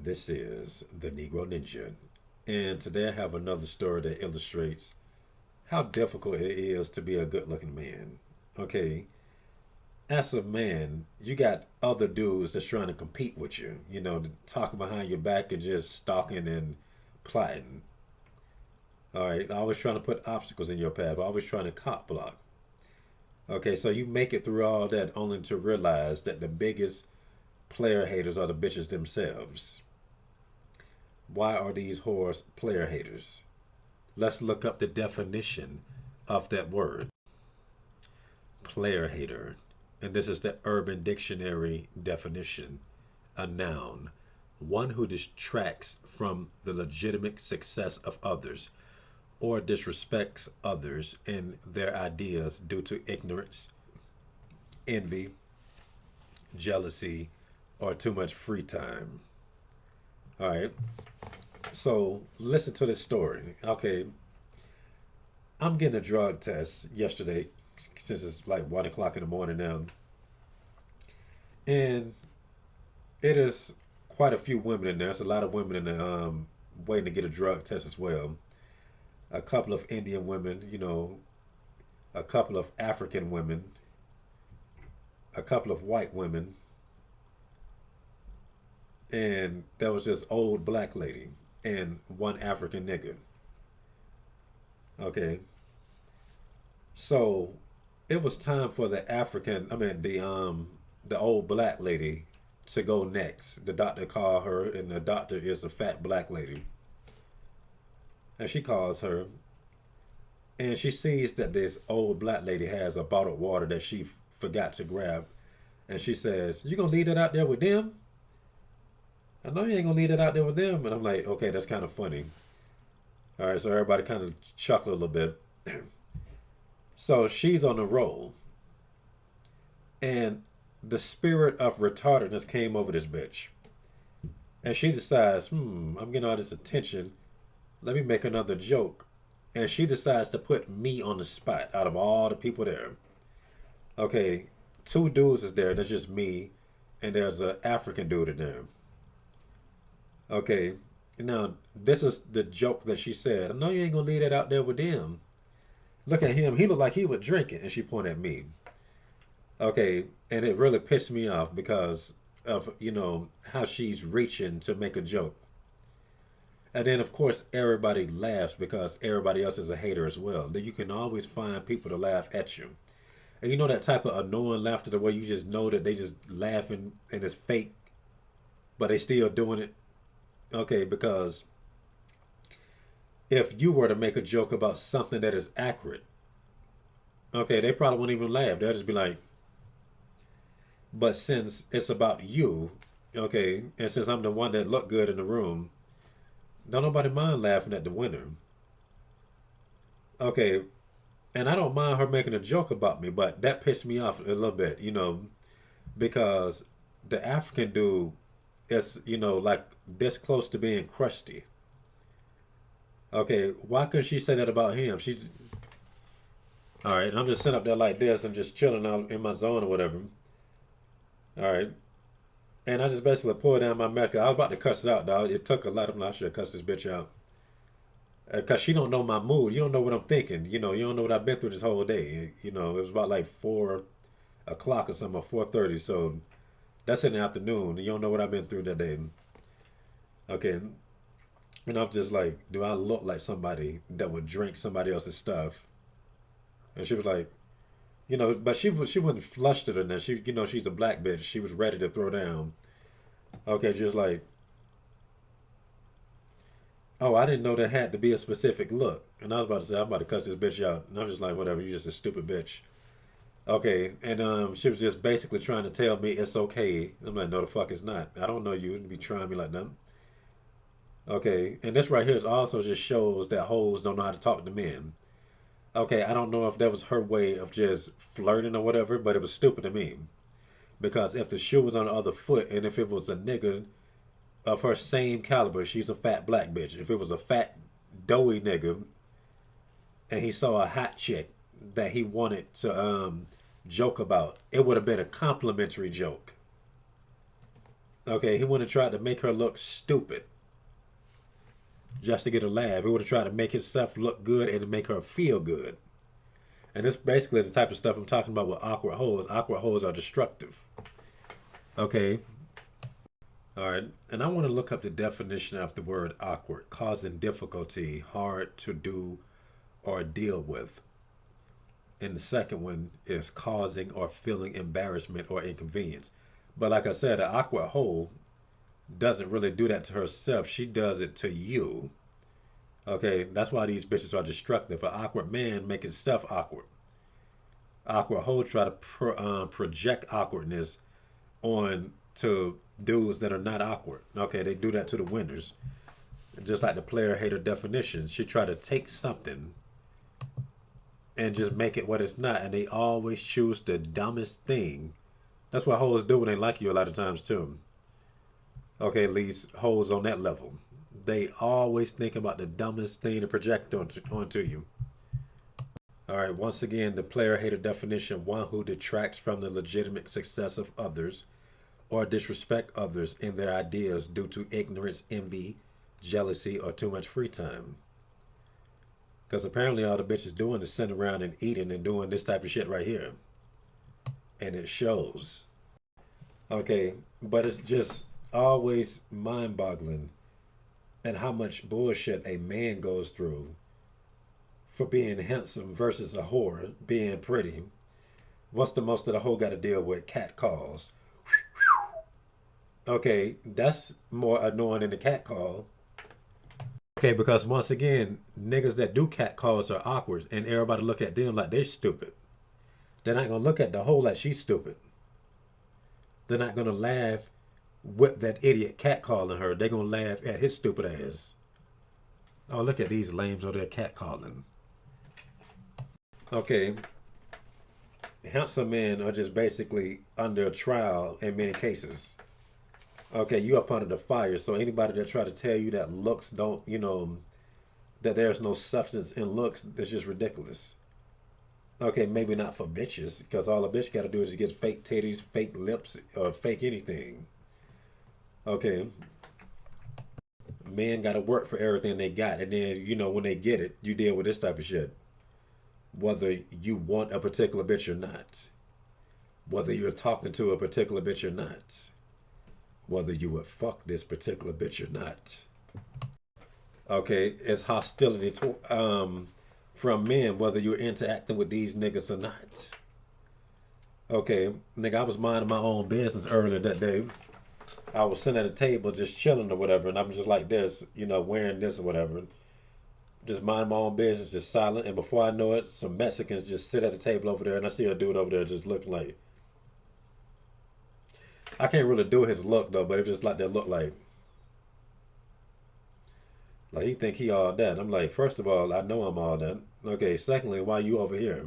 This is the Negro Ninja, and today I have another story that illustrates how difficult it is to be a good looking man. Okay, as a man, you got other dudes that's trying to compete with you, talking behind your back and just stalking and plotting. All right, always trying to put obstacles in your path, always trying to cop block. Okay, so you make it through all that only to realize that the biggest player haters are the bitches themselves. Why are these whores player haters? Let's look up the definition of that word, player hater. And this is the Urban Dictionary definition: a noun, one who distracts from the legitimate success of others or disrespects others and their ideas due to ignorance, envy, jealousy, or too much free time. All right. So listen to this story. Okay, I'm getting a drug test yesterday since it's like 1 o'clock in the morning now, and it is quite a few women in there. There's a lot of women in there waiting to get a drug test as well. A couple of Indian women, a couple of African women, a couple of white women, and there was this old black lady and one African nigga. Okay, so it was time for the old black lady to go next. The doctor called her, and the doctor is a fat black lady. And she calls her, and she sees that this old black lady has a bottled water that she forgot to grab. And she says, "You gonna leave it out there with them? I know you ain't gonna leave it out there with them." And I'm like, okay, that's kind of funny. All right, so everybody kind of chuckled a little bit. So she's on a roll, and the spirit of retardedness came over this bitch. And she decides, I'm getting all this attention. Let me make another joke. And she decides to put me on the spot out of all the people there. Okay, two dudes is there. That's just me. And there's an African dude in there. Okay, now this is the joke that she said. I know you ain't gonna leave that out there with them. Look at him. He looked like he would drink it. And she pointed at me. Okay, and it really pissed me off because of, how she's reaching to make a joke. And then, of course, everybody laughs because everybody else is a hater as well. Then you can always find people to laugh at you. And you know that type of annoying laughter, the way you just know that they just laughing and it's fake, but they still doing it. Okay, because if you were to make a joke about something that is accurate, okay, they probably wouldn't even laugh. They'll just be like, but since it's about you, okay, and since I'm the one that looked good in the room, don't nobody mind laughing at the winner. Okay, and I don't mind her making a joke about me, but that pissed me off a little bit, because the African dude is, like this close to being crusty. Okay, why couldn't she say that about him? She, all right, and I'm just sitting up there like this. I'm just chilling out in my zone or whatever. All right, and I just basically pulled down my mask. I was about to cuss it out, dog. It took a lot of. I should have cussed this bitch out because she don't know my mood. You don't know what I'm thinking. You don't know what I've been through this whole day. It was about like 4 o'clock or something, or 4:30. So that's in the afternoon. You don't know what I've been through that day. Okay, and I'm just like, do I look like somebody that would drink somebody else's stuff? And she was like, but she wasn't flustered in that. She's a black bitch. She was ready to throw down. Okay, just like, oh, I didn't know there had to be a specific look. And I was about to say, I'm about to cuss this bitch out. And I was just like, whatever, you're just a stupid bitch. Okay, and she was just basically trying to tell me it's okay. I'm like, no, the fuck it's not. I don't know you to be trying me like that. Okay, and this right here also just shows that hoes don't know how to talk to men. Okay, I don't know if that was her way of just flirting or whatever, but it was stupid to me. Because if the shoe was on the other foot and if it was a nigga of her same caliber, she's a fat black bitch. If it was a fat, doughy nigga and he saw a hot chick that he wanted to joke about, it would have been a complimentary joke. Okay, he would have tried to make her look stupid just to get a laugh. He would have tried to make himself look good and to make her feel good. And this basically the type of stuff I'm talking about with awkward hoes. Awkward hoes are destructive. Okay. All right. And I want to look up the definition of the word awkward, causing difficulty, hard to do or deal with. And the second one is causing or feeling embarrassment or inconvenience. But like I said, an awkward hoe doesn't really do that to herself. She does it to you. Okay, that's why these bitches are destructive. An awkward man make himself awkward. Awkward hoe try to project awkwardness on to dudes that are not awkward. Okay, they do that to the winners. Just like the player hater definition, she try to take something and just make it what it's not, and they always choose the dumbest thing. That's what hoes do when they like you a lot of times too. Okay, at least hoes on that level. They always think about the dumbest thing to project onto you. All right, once again, the player hater definition: one who detracts from the legitimate success of others or disrespect others in their ideas due to ignorance, envy, jealousy, or too much free time. Because apparently all the bitches doing is sitting around and eating and doing this type of shit right here. And it shows. Okay, but it's just always mind boggling and how much bullshit a man goes through for being handsome versus a whore being pretty. What's the most that a hoe got to deal with? Cat calls. Okay, that's more annoying than the cat call. Okay, because once again, niggas that do cat calls are awkward, and everybody look at them like they're stupid. They're not gonna look at the hoe like she's stupid. They're not gonna laugh with that idiot cat calling her. They're gonna laugh at his stupid ass. Oh, look at these lames over there cat calling. Okay, handsome men are just basically under trial in many cases. Okay, you up under the fire. So anybody that try to tell you that looks don't, that there's no substance in looks, that's just ridiculous. Okay, maybe not for bitches, because all a bitch got to do is get fake titties, fake lips, or fake anything. Okay, men got to work for everything they got, and then when they get it, you deal with this type of shit. Whether you want a particular bitch or not, whether you're talking to a particular bitch or not, whether you would fuck this particular bitch or not. Okay, it's hostility from men, whether you're interacting with these niggas or not. Okay, nigga, I was minding my own business earlier that day. I was sitting at a table just chilling or whatever, and I'm just like this, wearing this or whatever. Just minding my own business, just silent. And before I know it, some Mexicans just sit at the table over there, and I see a dude over there just looking like. I can't really do his look though, but it's just like that look like he think he all that. I'm like, first of all, I know I'm all that. Okay, secondly, why you over here?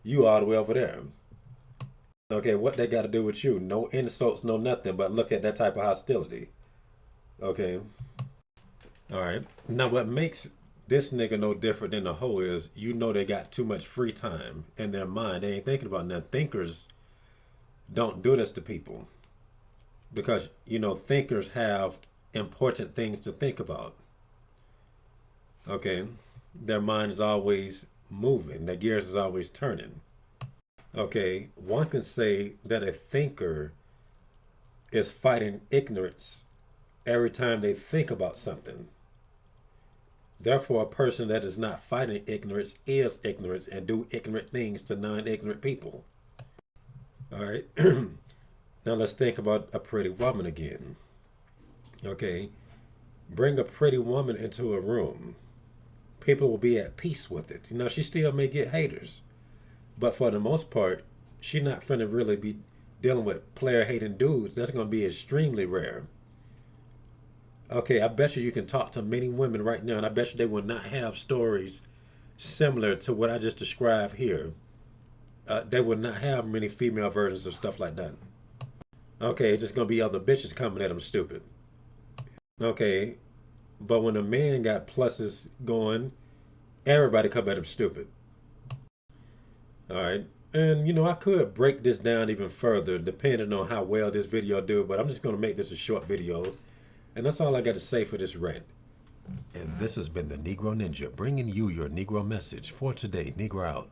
You all the way over there. Okay, what they got to do with you? No insults, no nothing, but look at that type of hostility. Okay, all right. Now, what makes this nigga no different than a hoe is they got too much free time in their mind. They ain't thinking about nothing. Thinkers don't do this to people because, thinkers have important things to think about. Okay, their mind is always moving, their gears is always turning. Okay, one can say that a thinker is fighting ignorance every time they think about something. Therefore, a person that is not fighting ignorance is ignorant and do ignorant things to non-ignorant people. All right. Now let's think about a pretty woman again. Okay, bring a pretty woman into a room. People will be at peace with it. She still may get haters, but for the most part, she not finna really be dealing with player hating dudes. That's gonna be extremely rare. Okay, I bet you can talk to many women right now, and I bet you they will not have stories similar to what I just described here. They will not have many female versions of stuff like that. Okay, it's just gonna be other bitches coming at them stupid. Okay, but when a man got pluses going, everybody come at him stupid. All right. And, you know, I could break this down even further depending on how well this video do, but I'm just going to make this a short video. And that's all I got to say for this rant. And this has been the Negro Ninja, bringing you your Negro message for today. Negro out.